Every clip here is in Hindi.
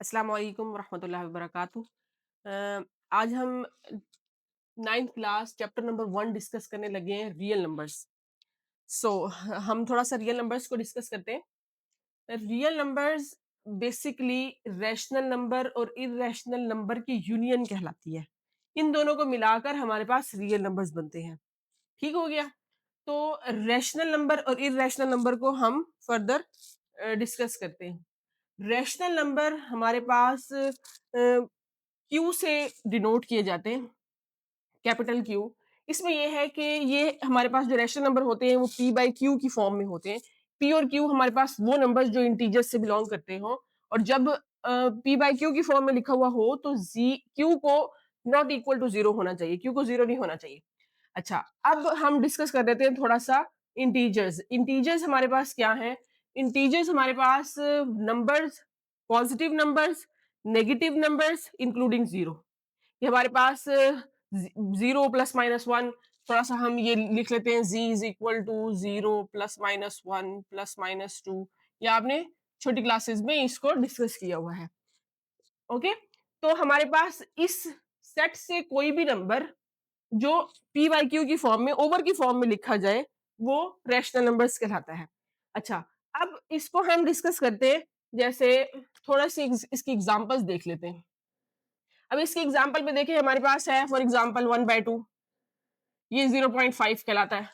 अस्सलाम वालेकुम रहमतुल्लाहि व बरकातुहू। आज हम 9th class chapter number 1 discuss करने लगे हैं रियल नंबर्स। सो हम थोड़ा सा रियल नंबर्स को डिस्कस करते हैं। Real numbers basically rational number और इर्रेशनल नंबर की यूनियन कहलाती है। इन दोनों को मिलाकर हमारे पास रियल नंबर्स बनते हैं। ठीक हो गया। तो रैशनल नंबर और इर्रेशनल नंबर को हम फर्दर डिस्कस करते हैं। रैशनल नंबर हमारे पास क्यू से डिनोट किए जाते हैं, कैपिटल क्यू। इसमें यह है कि ये हमारे पास जो रैशनल नंबर होते हैं वो पी बाई क्यू की फॉर्म में होते हैं। पी और क्यू हमारे पास वो नंबर्स जो इंटीजर्स से बिलोंग करते हो, और जब पी बाई क्यू की फॉर्म में लिखा हुआ हो तो जी क्यू को नॉट इक्वल टू जीरो होना चाहिए, क्यू को जीरो नहीं होना चाहिए। अच्छा, अब हम डिस्कस कर देते हैं थोड़ा सा इंटीजर्स। इंटीजर्स हमारे पास क्या है? इंटीजर्स हमारे पास numbers, positive numbers, negative numbers including zero. ये हमारे पास जीरो प्लस माइनस वन, थोड़ा सा हम ये लिख लेते हैं, Z is equal to zero plus minus one plus minus two. या आपने छोटी क्लासेस में इसको डिस्कस किया हुआ है। ओके, तो हमारे पास इस सेट से कोई भी नंबर जो पी वाई क्यू की फॉर्म में, ओवर की फॉर्म में लिखा जाए, वो रैशनल नंबर्स कहलाता है। अच्छा, अब इसको हम डिस्कस करते हैं। जैसे थोड़ा सी इसकी एग्जांपल्स देख लेते हैं। अब इसके एग्जाम्पल में देखिए, हमारे पास है फॉर एग्जाम्पल 1/2, ये 0.5 कहलाता है।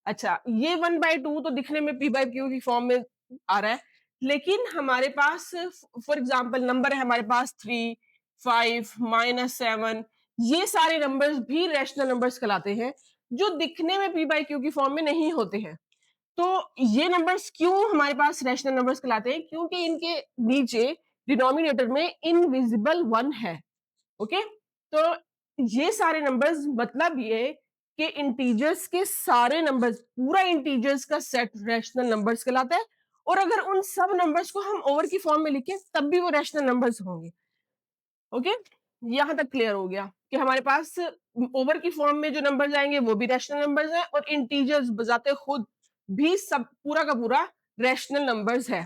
अच्छा, ये 1/2 तो दिखने में पी बाई क्यू की फॉर्म में आ रहा है, लेकिन हमारे पास फॉर एग्जाम्पल नंबर है हमारे पास 3, 5, -7, ये सारे नंबर्स भी रैशनल नंबर्स कहलाते हैं, जो दिखने में पी बाई क्यू की फॉर्म में नहीं होते हैं। तो ये नंबर्स क्यों हमारे पास रैशनल नंबर्स कहलाते हैं? क्योंकि इनके नीचे डिनोमिनेटर में इनविजिबल वन है। ओके, तो ये सारे नंबर्स, मतलब ये कि इंटीजर्स के सारे नंबर्स, पूरा इंटीजर्स का सेट रैशनल नंबर्स कहलाता है। और अगर उन सब नंबर्स को हम ओवर की फॉर्म में लिखें तब भी वो रैशनल नंबर्स होंगे। ओके, यहां तक क्लियर हो गया कि हमारे पास ओवर की फॉर्म में जो नंबर्स आएंगे वो भी रैशनल नंबर्स हैं, और इंटीजर्स बजाते खुद भी सब पूरा का पूरा रैशनल नंबर्स है।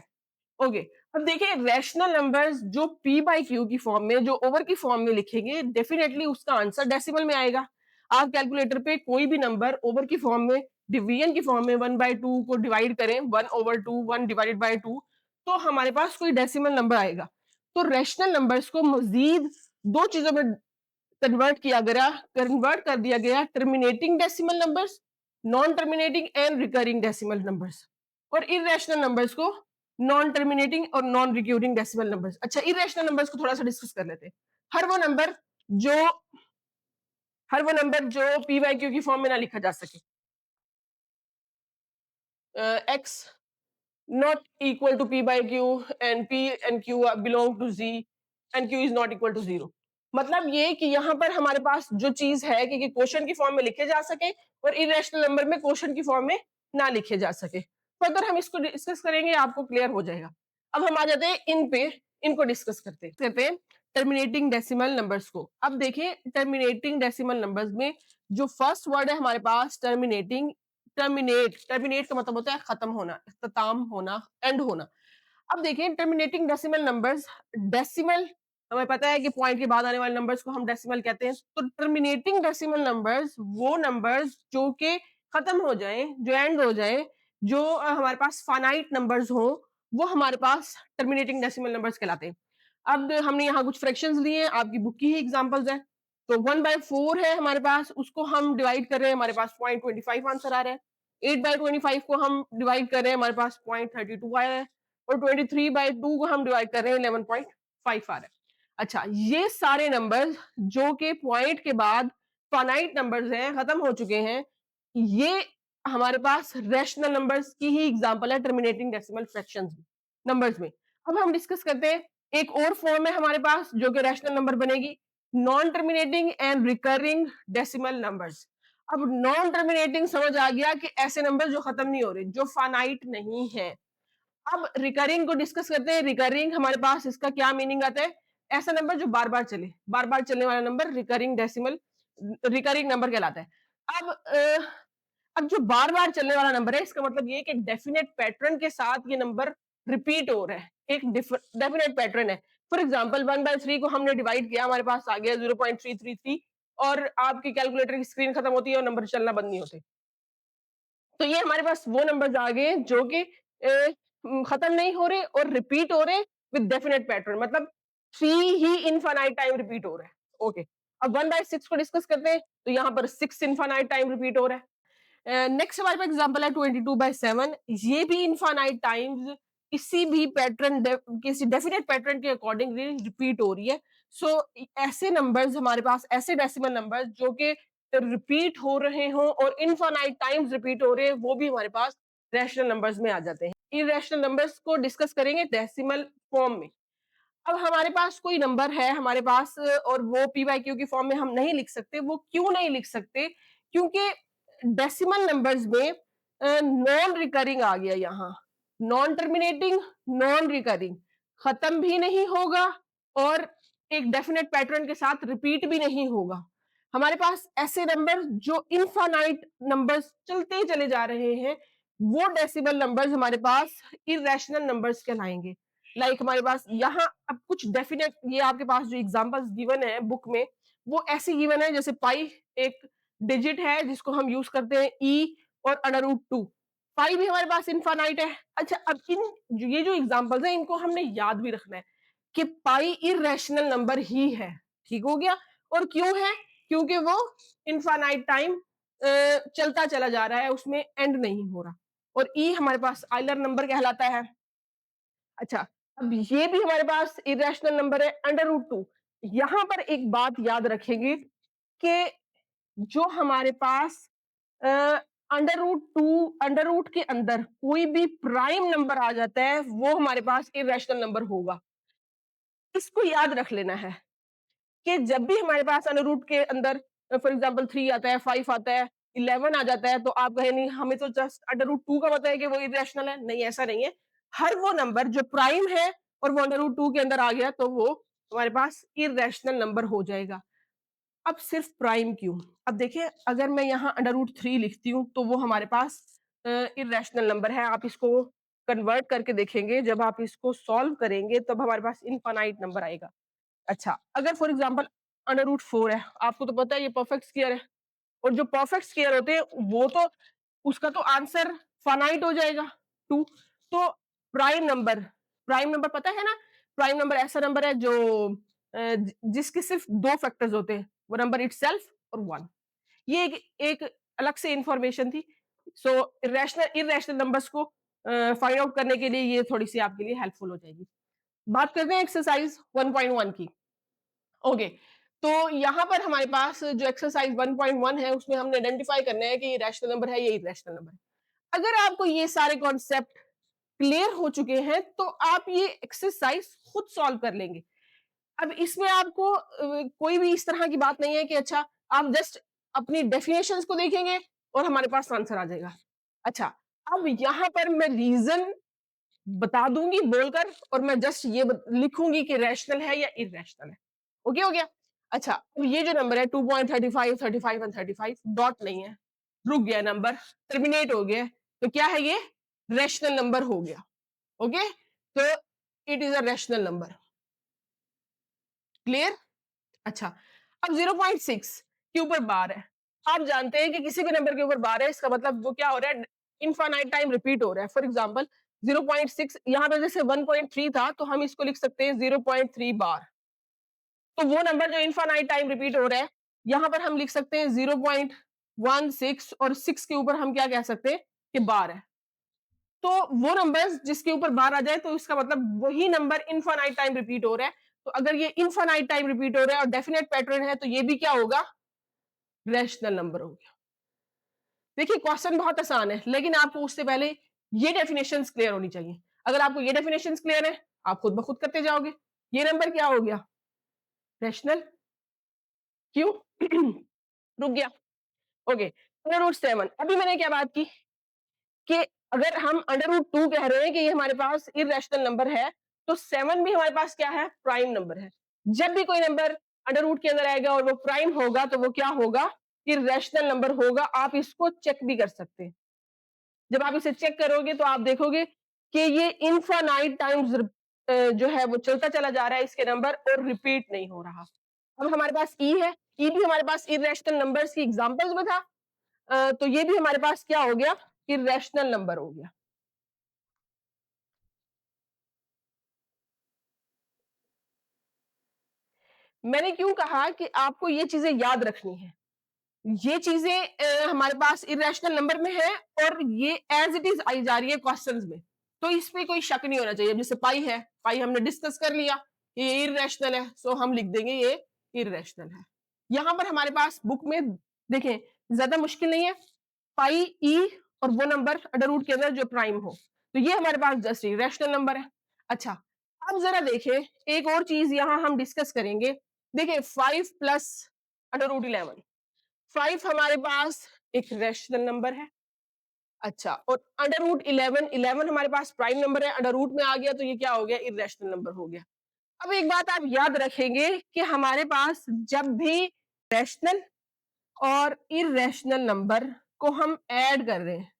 ओके, अब देखिए रैशनल नंबर्स जो पी बाई क्यू की फॉर्म में, जो ओवर की फॉर्म में लिखेंगे, डेफिनेटली उसका आंसर डेसिमल में आएगा। आप कैलकुलेटर पे कोई भी नंबर ओवर की फॉर्म में, डिवीजन की फॉर्म में 1/2 को डिवाइड करें, 1/2, 1/2, तो हमारे पास कोई डेसिमल नंबर आएगा। तो रैशनल नंबर्स को मजीद दो चीजों में कन्वर्ट कर दिया गया, terminating decimal numbers, non terminating and recurring decimal numbers, और इरेशनल नंबर्स को नॉन टर्मिनेटिंग और नॉन रिक्यूरिंग डेसिमल नंबर्स। अच्छा, इरेशनल नंबर्स को थोड़ा सा डिस्कस कर लेते हैं। हर वो नंबर जो हर वो नंबर जो पी वाई क्यू की फॉर्म में ना लिखा जा सके। X not equal to p by q and p and q belong to z and q is not equal to 0। मतलब ये कि यहाँ पर हमारे पास जो चीज है कि क्वेश्चन की फॉर्म में लिखे जा सके और इरेशनल नंबर में क्वेश्चन की फॉर्म में ना लिखे जा सके। फर्दर हम इसको डिस्कस करेंगे, आपको क्लियर हो जाएगा। अब हम आ जाते हैं इनको डिस्कस करते हैं टर्मिनेटिंग डेसिमल नंबर्स को। अब देखिए, टर्मिनेटिंग डेसिमल नंबर्स में जो फर्स्ट वर्ड है हमारे पास टर्मिनेटिंग, टर्मिनेट का मतलब होता है खत्म होना, इख्तिताम होना, एंड होना। अब देखिए टर्मिनेटिंग डेसिमल नंबर्स, डेसिमल हमें पता है कि पॉइंट के बाद आने वाले नंबर्स को हम डेसिमल कहते हैं। तो टर्मिनेटिंग डेसिमल नंबर्स वो नंबर्स जो के खत्म हो जाए, जो एंड हो जाए, जो हमारे पास फाइनाइट नंबर्स हो, वो हमारे पास टर्मिनेटिंग डेसिमल नंबर्स कहलाते हैं। अब हमने यहाँ कुछ फ्रैक्शंस लिए हैं, आपकी बुक की ही एग्जांपल्स है। तो 1/4 है हमारे पास, उसको हम डिवाइड कर रहे हैं, हमारे पास 0.25 आंसर आ रहा है। 8/25 को हम डिवाइड कर रहे हैं, हमारे पास 0.32 आया है। और 23/2 को हम डिवाइड कर रहे हैं, 11.5 आ रहा है। अच्छा, ये सारे नंबर जो के पॉइंट के बाद फाइनाइट नंबर्स हैं, खत्म हो चुके हैं, ये हमारे पास रैशनल नंबर्स की ही एग्जांपल है टर्मिनेटिंग डेसिमल फ्रैक्शंस नंबर्स में। अब हम डिस्कस करते हैं एक और फॉर्म है हमारे पास जो कि रैशनल नंबर बनेगी, non terminating and recurring decimal numbers. अब नॉन टर्मिनेटिंग समझ आ गया कि ऐसे नंबर जो खत्म नहीं हो रहे, जो फाइनाइट नहीं है। अब रिकरिंग को डिस्कस करते हैं। रिकरिंग हमारे पास इसका क्या मीनिंग आता है? ऐसा नंबर जो बार बार चले, बार बार चलने वाला नंबर रिकरिंग नंबर कहलाता है। अब जो बार बार चलने वाला नंबर है, इसका मतलब ये कि डेफिनेट पैटर्न के साथ ये नंबर रिपीट हो रहा है, एक डेफिनेट पैटर्न है। फॉर एग्जाम्पल 1/3 को हमने डिवाइड किया, हमारे पास आ गया 0.333 और आपकी कैलकुलेटर की स्क्रीन खत्म होती है और नंबर चलना बंद नहीं होते। तो ये हमारे पास वो नंबर्स आ गए जो कि खत्म नहीं हो रहे और रिपीट हो रहे विद डेफिनेट पैटर्न, मतलब 3 ही इनफाइनाइट टाइम रिपीट हो रहा है। ओके, अब 1/6 को डिस्कस करते हैं, तो यहाँ पर 6 इनफाइनाइट टाइम रिपीट हो रहा है। नेक्स्ट हमारे पास एग्जांपल है 22/7, ये भी इनफाइनाइट टाइम्स किसी भी पैटर्न किसी डेफिनेट पैटर्न के अकॉर्डिंगली रिपीट हो रही है। सो ऐसे नंबर्स हमारे पास, ऐसे डेसिमल नंबर्स जो कि रिपीट हो रहे हों और इनफाइनाइट टाइम्स रिपीट हो रहे हैं, वो भी हमारे पास रैशनल नंबर्स में आ जाते हैं। इरैशनल नंबर्स को डिस्कस करेंगे डेसिमल फॉर्म में। अब हमारे पास कोई नंबर है हमारे पास और वो पी बाई क्यू की फॉर्म में हम नहीं लिख सकते। वो क्यों नहीं लिख सकते? क्योंकि डेसिमल नंबर्स में नॉन रिकरिंग आ गया, यहाँ नॉन टर्मिनेटिंग, नॉन रिकरिंग, खत्म भी नहीं होगा और एक डेफिनेट पैटर्न के साथ रिपीट भी नहीं होगा। हमारे पास ऐसे नंबर जो इनफाइनाइट नंबर्स चलते चले जा रहे हैं, वो डेसिमल नंबर्स हमारे पास इरेशनल नंबर्स कहलाएंगे। लाइक हमारे पास यहाँ अब कुछ डेफिनेट, ये आपके पास जो एग्जांपल्स गिवन है बुक में, वो ऐसे गिवन है जैसे पाई एक डिजिट है जिसको हम यूज करते हैं ई और अंडर रूट 2। पाई भी हमारे पास इनफाइनाइट है। अच्छा, अब ये जो एग्जांपल्स हैं इनको हमने याद भी रखना है कि पाई इरेशनल नंबर ही है। ठीक हो गया? और क्यों है? क्योंकि वो इनफाइनाइट टाइम चलता चला जा रहा है, उसमें एंड नहीं हो रहा। और ई हमारे पास आइलर नंबर कहलाता है। अच्छा, अब ये भी हमारे पास इरेशनल नंबर है अंडर रूट 2। यहां पर एक बात याद रखेंगे कि जो हमारे पास अंडर रूट के अंदर कोई भी प्राइम नंबर आ जाता है, वो हमारे पास इरेशनल नंबर होगा। इसको याद रख लेना है कि जब भी हमारे पास अंडर रूट के अंदर फॉर एग्जांपल 3 आता है, 5 आता है, 11 आ जाता है, तो आप कहें नहीं हमें तो जस्ट अंडर रूट 2 का पता है कि वो इरेशनल है। नहीं, ऐसा नहीं है। हर वो नंबर जो प्राइम है और वो अंडर रूट 2 के अंदर आ गया तो वो हमारे पास इरेशनल नंबर हो जाएगा। अब सिर्फ प्राइम क्यों? अब देखिए, अगर मैं यहाँ अंडर रूट 3 लिखती हूँ तो वो हमारे पास इरेशनल नंबर है। आप इसको कन्वर्ट करके देखेंगे, जब आप इसको सॉल्व करेंगे तब हमारे पास इनफाइनाइट नंबर आएगा। अच्छा, अगर फॉर एग्जांपल अंडर रूट 4 है, आपको तो पता है ये परफेक्ट स्क्वायर है, और जो परफेक्ट स्क्वायर होते हैं वो तो उसका तो आंसर फाइनाइट हो जाएगा 2। तो प्राइम नंबर, प्राइम नंबर पता है ना, प्राइम नंबर ऐसा नंबर है जो जिसके सिर्फ 2 फैक्टर्स होते हैं, वो नंबर इटसेल्फ और 1। ये एक अलग से इंफॉर्मेशन थी। सो इरेशनल इरेशनल नंबर्स को फाइंड आउट करने के लिए ये थोड़ी सी आपके लिए हेल्पफुल हो जाएगी। बात करते हैं एक्सरसाइज 1.1 की। ओके, तो यहाँ पर हमारे पास जो एक्सरसाइज 1.1 है उसमें हमने आइडेंटिफाई करना है कि ये रैशनल नंबर है, ये इरेशनल नंबर है। अगर आपको ये सारे कॉन्सेप्ट क्लियर हो चुके हैं तो आप ये एक्सरसाइज खुद सॉल्व कर लेंगे। अब इसमें आपको कोई भी इस तरह की बात नहीं है कि अच्छा आप जस्ट अपनी डेफिनेशंस को देखेंगे और हमारे पास आंसर आ जाएगा। अच्छा, अब यहाँ पर मैं रीजन बता दूंगी बोलकर और मैं जस्ट ये लिखूंगी कि रैशनल है या इरेशनल है। ओके हो गया? अच्छा, अब ये जो नंबर है 2.35, 35 एंड 35 डॉट नहीं है, रुक गया नंबर, टर्मिनेट हो गया, तो क्या है ये? रैशनल नंबर हो गया। ओके, तो it is a rational number. Clear? अच्छा, अब 0.6 के ऊपर बार है। आप जानते हैं कि किसी भी नंबर के ऊपर बार है, इसका मतलब वो क्या हो रहा है? इनफाइनाइट टाइम रिपीट हो रहा है। फॉर एग्जांपल 0.6, यहाँ पे जैसे 1.3 था तो हम इसको लिख सकते हैं 0.3 बार। तो वो नंबर जो इनफाइनाइट टाइम रिपीट हो रहा है, यहाँ पर हम लिख सकते हैं 0.16 और 6 के ऊपर हम क्या कह सकते हैं कि बार है। तो वो नंबर जिसके ऊपर बार आ जाए तो इसका मतलब वही नंबर इनफाइनाइट टाइम रिपीट हो रहा है। तो अगर ये इनफाइनाइट टाइम रिपीट हो रहा है और डेफिनेट पैटर्न है तो ये भी क्या होगा? रैशनल नंबर हो गया। देखिए, क्वेश्चन बहुत आसान है लेकिन आपको उससे पहले ये डेफिनेशन क्लियर होनी चाहिए। अगर आपको ये डेफिनेशन क्लियर है, आप खुद ब खुद करते जाओगे। ये नंबर क्या हो गया? रैशनल। क्यों? रुक गया। ओके, अंडर रूट 7, अभी मैंने क्या बात की कि अगर हम अंडर रूट 2 कह रहे हैं कि ये हमारे पास इरेशनल नंबर है, तो 7 भी हमारे पास क्या है? प्राइम नंबर है। जब भी कोई नंबर अंडर रूट के अंदर आएगा और वो प्राइम होगा तो वो क्या होगा? इरेशनल नंबर होगा। आप इसको चेक भी कर सकते हैं। जब आप इसे चेक करोगे तो आप देखोगे कि ये इनफाइनाइट टाइम्स जो है वो चलता चला जा रहा है इसके नंबर और रिपीट नहीं हो रहा। अब हमारे पास ई है, ई भी हमारे पास इरेशनल नंबर्स की एग्जांपल्स में था। तो ये भी हमारे पास क्या हो गया, इरेशनल नंबर हो गया। मैंने क्यों कहा कि आपको ये चीजें याद रखनी है। ये चीजें हमारे पास इरेशनल नंबर में है और ये एज इट इज आई जा रही है क्वेश्चंस में, तो इसमें कोई शक नहीं होना चाहिए। जैसे पाई है, पाई हमने डिस्कस कर लिया, ये इरेशनल है, सो हम लिख देंगे ये इरेशनल है। यहां पर हमारे पास बुक में देखें, ज्यादा मुश्किल नहीं है, पाई ई और वो नंबर अंडर रूट के अंदर जो प्राइम हो, तो ये हमारे पास जस्ट इरेशनल नंबर है। अच्छा, अब जरा देखें एक और चीज यहां हम डिस्कस करेंगे। देखिए 5 प्लस अंडर रूट 11, 5 हमारे पास एक रैशनल नंबर है। अच्छा, और अंडर रूट 11, 11 हमारे पास प्राइम नंबर है, अंडर रूट में आ गया तो ये क्या हो गया, इरेशनल नंबर हो गया। अब एक बात आप याद रखेंगे कि हमारे पास जब भी रैशनल और इरेशनल नंबर को हम ऐड कर रहे हैं,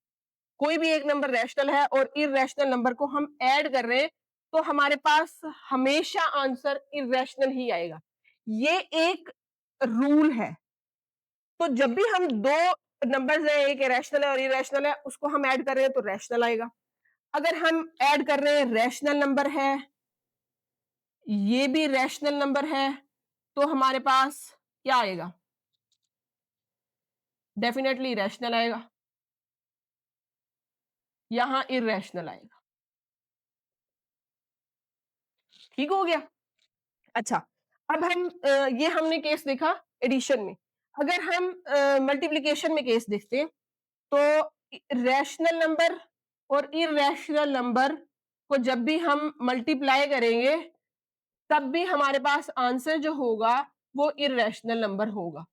कोई भी एक नंबर रैशनल है और इरेशनल नंबर को हम ऐड कर रहे हैं, तो हमारे पास हमेशा आंसर इरेशनल ही आएगा। ये एक रूल है। तो जब भी हम दो नंबर्स है, एक रैशनल है और इरेशनल है, उसको हम ऐड कर रहे हैं तो रैशनल आएगा। अगर हम ऐड कर रहे हैं रैशनल नंबर है, ये भी रैशनल नंबर है, तो हमारे पास क्या आएगा, डेफिनेटली रैशनल आएगा, यहां इरेशनल आएगा। ठीक हो गया। अच्छा, अब हम ये हमने केस देखा एडिशन में। अगर हम मल्टीप्लिकेशन में केस देखते हैं, तो रैशनल नंबर और इरेशनल नंबर को जब भी हम मल्टीप्लाई करेंगे, तब भी हमारे पास आंसर जो होगा वो इरेशनल नंबर होगा।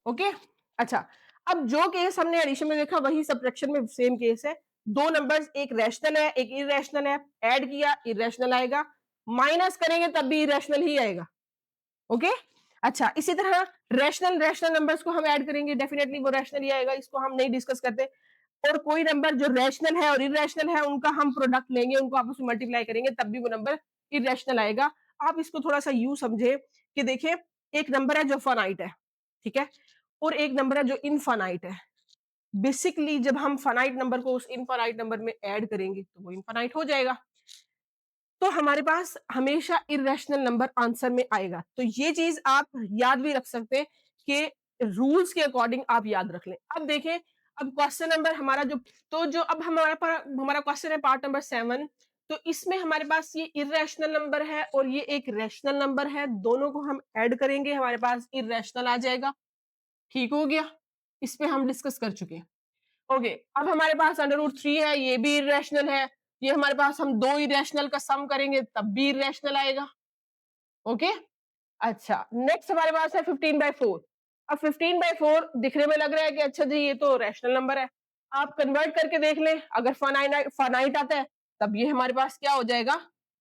ओके। अच्छा, अब जो केस हमने एडिशन में देखा वही सब्ट्रैक्शन में सेम केस है। दो नंबर्स, एक रैशनल है एक इरेशनल है, ऐड किया इरेशनल आएगा, माइनस करेंगे तब भी इरेशनल ही आएगा। ओके। अच्छा, इसी तरह रैशनल रैशनल नंबर्स को हम ऐड करेंगे, डेफिनेटली वो रैशनल ही आएगा, इसको हम नहीं डिस्कस करते। और कोई नंबर जो रैशनल है और इरेशनल है, उनका हम प्रोडक्ट लेंगे, उनको आपस में मल्टीप्लाई करेंगे, तब भी वो नंबर इरेशनल आएगा। आप इसको थोड़ा सा यू समझे कि देखिए, एक नंबर है जो फाइनाइट है, ठीक है, और एक नंबर है जो इनफाइनाइट है। बेसिकली जब हम फाइनाइट नंबर को उस इनफाइनाइट नंबर में ऐड करेंगे तो वो इनफाइनाइट हो जाएगा। तो हमारे पास हमेशा इरेशनल नंबर आंसर में आएगा। तो ये चीज आप याद भी रख सकते हैं कि रूल्स के अकॉर्डिंग आप याद रख लें। अब देखें, अब क्वेश्चन नंबर हमारा जो, तो जो अब हमारा क्वेश्चन है पार्ट नंबर 7। तो इसमें हमारे पास ये इरेशनल नंबर है और ये एक रैशनल नंबर है, दोनों को हम ऐड करेंगे, हमारे पास इरेशनल आ जाएगा। ठीक हो गया, इस पे हम डिस्कस कर चुके हैं। ओके, अब हमारे पास अंडर रूट 3 है, ये भी इरेशनल है। ये हमारे पास हम दो इरेशनल का सम करेंगे तब भी इरेशनल आएगा। ओके। अच्छा, नेक्स्ट हमारे पास है 15/4। अब 15/4 दिखने में लग रहा है कि अच्छा जी ये तो रैशनल नंबर है। आप कन्वर्ट करके देख लें, अगर फाइनाइट आता है तब ये हमारे पास क्या हो जाएगा,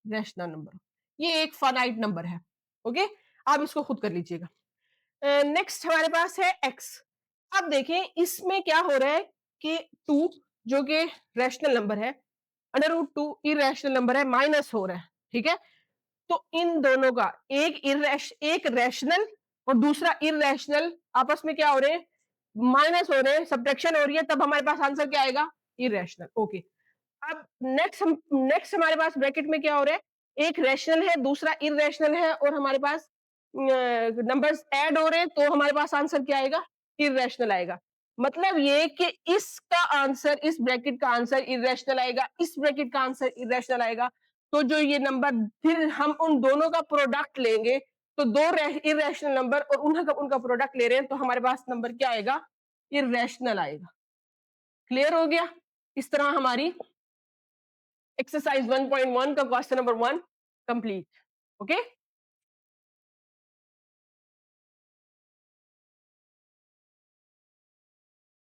रैशनल नंबर। ये एक फाइनाइट नंबर है। ओके, आप इसको खुद कर लीजिएगा। नेक्स्ट हमारे पास है x। अब देखें इसमें क्या हो रहा है कि 2 जो कि रैशनल नंबर है, अंडर रूट 2 इरेशनल नंबर है, माइनस हो रहा है। ठीक है, तो इन दोनों का एक रैशनल और दूसरा इरेशनल आपस में क्या हो रहे हैं, माइनस हो रहे हैं, सब्ट्रैक्शन हो रही है, तब हमारे पास आंसर क्या आएगा, इरेशनल। ओके। अब नेक्स्ट हमारे पास ब्रैकेट में क्या हो रहा है, एक रैशनल है दूसरा इरेशनल है और हमारे पास नंबर्स ऐड हो रहे हैं, तो हमारे पास आंसर क्या आएगा, इरेशनल आएगा। मतलब ये कि इसका आंसर, इस ब्रैकेट का आंसर इरेशनल आएगा, इस ब्रैकेट का आंसर इरेशनल आएगा। तो जो ये नंबर, फिर हम उन दोनों का प्रोडक्ट लेंगे, तो दो इरेशनल नंबर और उनका प्रोडक्ट ले रहे हैं, तो हमारे पास नंबर क्या आएगा, इरेशनल आएगा। क्लियर हो गया। इस तरह हमारी एक्सरसाइज 1.1 का क्वेश्चन नंबर 1 कंप्लीट। ओके।